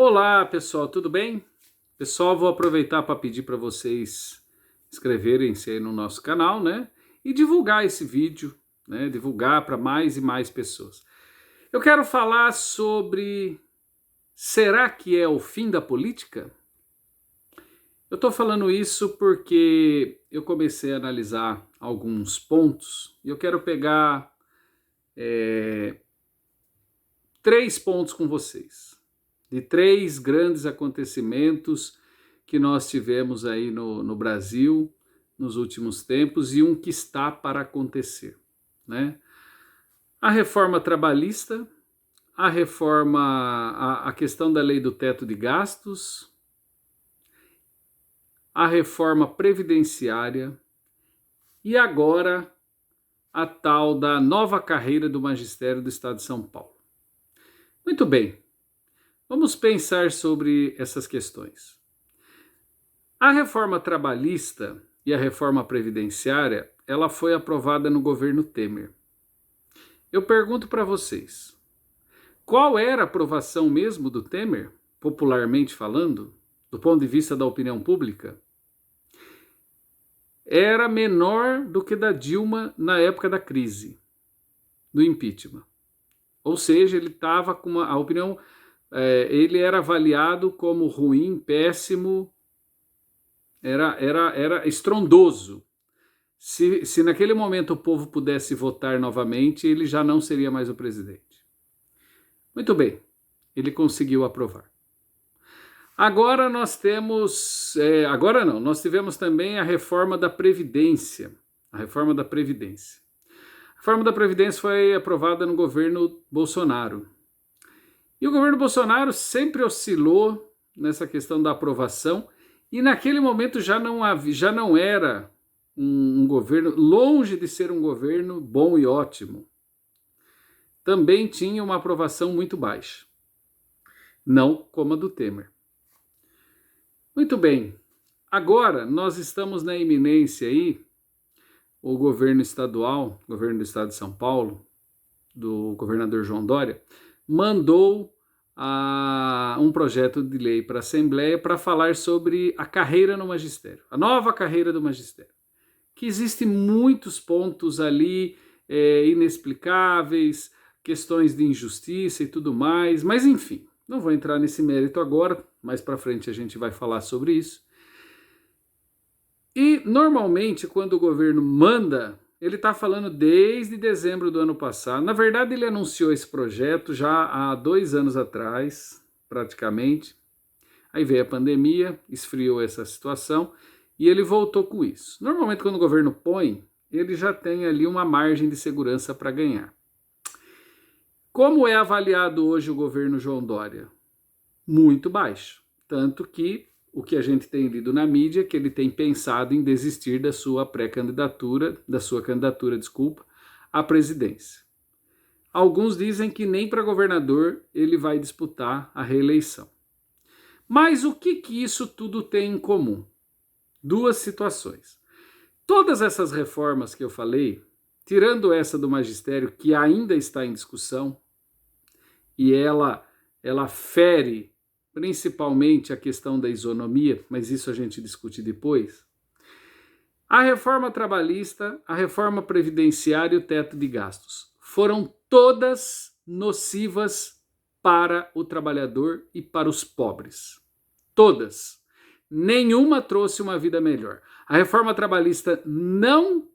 Olá pessoal, tudo bem? Pessoal, vou aproveitar para pedir para vocês inscreverem-se aí no nosso canal, né? E divulgar esse vídeo, né? Divulgar para mais e mais pessoas. Eu quero falar sobre: será que é o fim da política? Eu estou falando isso porque eu comecei a analisar alguns pontos e eu quero pegar três pontos com vocês, de três grandes acontecimentos que nós tivemos aí no Brasil nos últimos tempos e um que está para acontecer, né? A reforma trabalhista, a questão da lei do teto de gastos, a reforma previdenciária e agora a tal da nova carreira do magistério do Estado de São Paulo. Muito bem, vamos pensar sobre essas questões. A reforma trabalhista e a reforma previdenciária, ela foi aprovada no governo Temer. Eu pergunto para vocês, qual era a aprovação mesmo do Temer, popularmente falando, do ponto de vista da opinião pública? Era menor do que da Dilma na época da crise, do impeachment. Ou seja, ele estava com a opinião, ele era avaliado como ruim, péssimo, era estrondoso. Se naquele momento o povo pudesse votar novamente, ele já não seria mais o presidente. Muito bem, ele conseguiu aprovar. Agora nós temos, nós tivemos também a reforma da Previdência. A reforma da Previdência. A reforma da Previdência foi aprovada no governo Bolsonaro. E o governo Bolsonaro sempre oscilou nessa questão da aprovação, e naquele momento já não era um governo, longe de ser um governo bom e ótimo. Também tinha uma aprovação muito baixa. Não como a do Temer. Muito bem, agora nós estamos na iminência aí, o governo estadual, governo do estado de São Paulo, do governador João Dória, mandou um projeto de lei para a Assembleia para falar sobre a carreira no magistério, a nova carreira do magistério, que existem muitos pontos ali inexplicáveis, questões de injustiça e tudo mais, mas enfim, não vou entrar nesse mérito agora, mais para frente a gente vai falar sobre isso. E normalmente quando o governo manda, ele está falando desde dezembro do ano passado. Na verdade, ele anunciou esse projeto já há 2 anos atrás, praticamente. Aí veio a pandemia, esfriou essa situação e ele voltou com isso. Normalmente, quando o governo põe, ele já tem ali uma margem de segurança para ganhar. Como é avaliado hoje o governo João Dória? Muito baixo. Tanto que o que a gente tem lido na mídia é que ele tem pensado em desistir da sua pré-candidatura, à presidência. Alguns dizem que nem para governador ele vai disputar a reeleição. Mas o que isso tudo tem em comum? 2 situações. Todas essas reformas que eu falei, tirando essa do magistério, que ainda está em discussão, e ela fere principalmente a questão da isonomia, mas isso a gente discute depois. A reforma trabalhista, a reforma previdenciária e o teto de gastos foram todas nocivas para o trabalhador e para os pobres. Todas. Nenhuma trouxe uma vida melhor. A reforma trabalhista não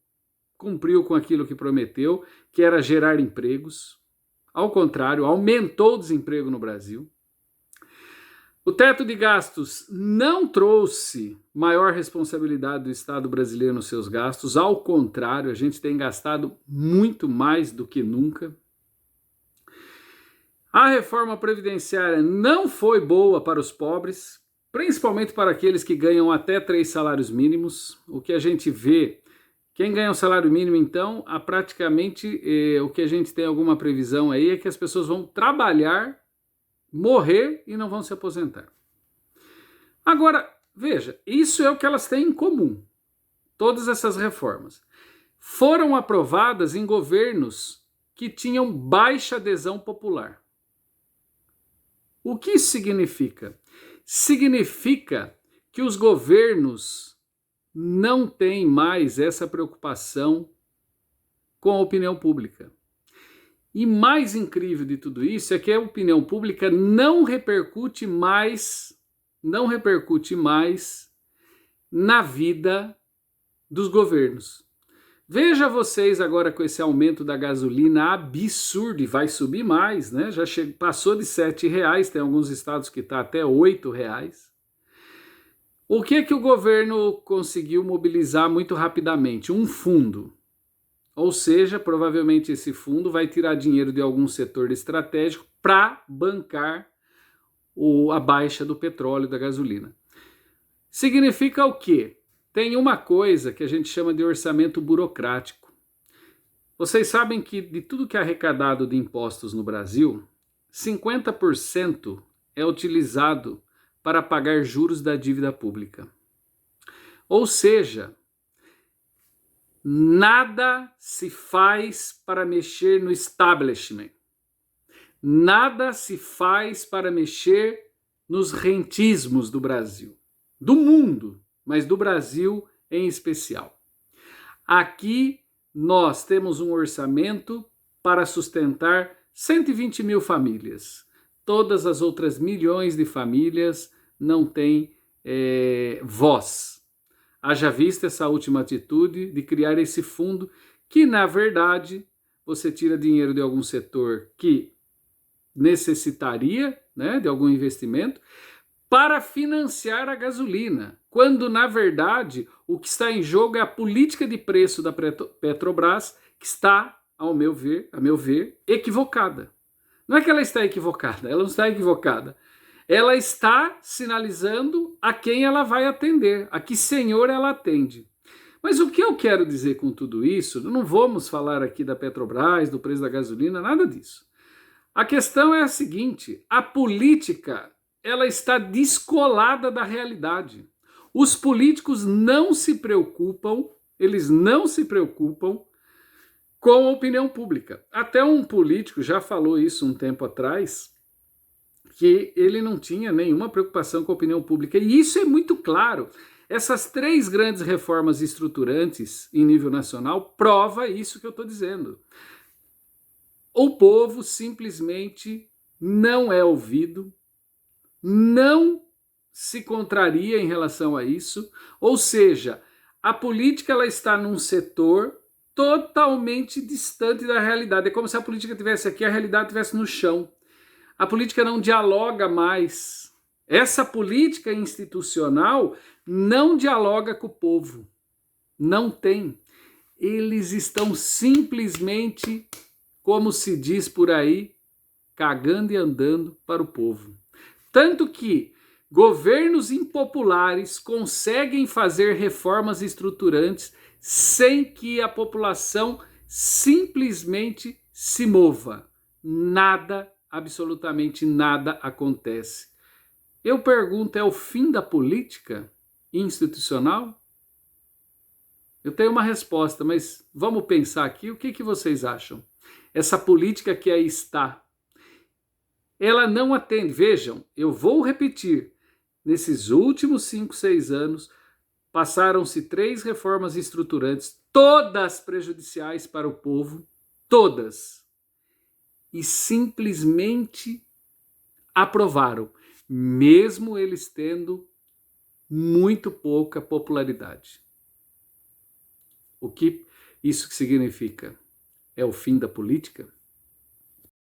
cumpriu com aquilo que prometeu, que era gerar empregos. Ao contrário, aumentou o desemprego no Brasil. O teto de gastos não trouxe maior responsabilidade do Estado brasileiro nos seus gastos, ao contrário, a gente tem gastado muito mais do que nunca. A reforma previdenciária não foi boa para os pobres, principalmente para aqueles que ganham até 3 salários mínimos. O que a gente vê, quem ganha um salário mínimo, então, praticamente o que a gente tem alguma previsão aí é que as pessoas vão trabalhar, morrer e não vão se aposentar. Agora, veja, isso é o que elas têm em comum. Todas essas reformas foram aprovadas em governos que tinham baixa adesão popular. O que isso significa? Significa que os governos não têm mais essa preocupação com a opinião pública. E mais incrível de tudo isso é que a opinião pública não repercute mais na vida dos governos. Veja vocês agora com esse aumento da gasolina absurdo, e vai subir mais, né? Já passou de R$7, tem alguns estados que está até R$8. O que o governo conseguiu mobilizar muito rapidamente? Um fundo. Ou seja, provavelmente esse fundo vai tirar dinheiro de algum setor estratégico para bancar a baixa do petróleo e da gasolina. Significa o quê? Tem uma coisa que a gente chama de orçamento burocrático. Vocês sabem que de tudo que é arrecadado de impostos no Brasil, 50% é utilizado para pagar juros da dívida pública. Ou seja, nada se faz para mexer no establishment. Nada se faz para mexer nos rentismos do Brasil. Do mundo, mas do Brasil em especial. Aqui nós temos um orçamento para sustentar 120 mil famílias. Todas as outras milhões de famílias não têm voz. Haja vista essa última atitude de criar esse fundo que, na verdade, você tira dinheiro de algum setor que necessitaria, né, de algum investimento para financiar a gasolina, quando, na verdade, o que está em jogo é a política de preço da Petrobras, que está, a meu ver, equivocada. Não é que ela está equivocada, ela não está equivocada. Ela está sinalizando a quem ela vai atender, a que senhor ela atende. Mas o que eu quero dizer com tudo isso, não vamos falar aqui da Petrobras, do preço da gasolina, nada disso. A questão é a seguinte, a política, ela está descolada da realidade. Os políticos não se preocupam, eles não se preocupam com a opinião pública. Até um político já falou isso um tempo atrás, que ele não tinha nenhuma preocupação com a opinião pública. E isso é muito claro. Essas 3 grandes reformas estruturantes em nível nacional prova isso que eu estou dizendo. O povo simplesmente não é ouvido, não se contraria em relação a isso, ou seja, a política ela está num setor totalmente distante da realidade. É como se a política estivesse aqui e a realidade estivesse no chão. A política não dialoga mais. Essa política institucional não dialoga com o povo. Não tem. Eles estão simplesmente, como se diz por aí, cagando e andando para o povo. Tanto que governos impopulares conseguem fazer reformas estruturantes sem que a população simplesmente se mova. Nada, absolutamente nada acontece. Eu pergunto, é o fim da política institucional? Eu tenho uma resposta, mas vamos pensar aqui, o que vocês acham? Essa política que aí está, ela não atende. Vejam, eu vou repetir, nesses últimos 5, 6 anos, passaram-se 3 reformas estruturantes, todas prejudiciais para o povo, todas, e simplesmente aprovaram, mesmo eles tendo muito pouca popularidade. O que isso significa? É o fim da política?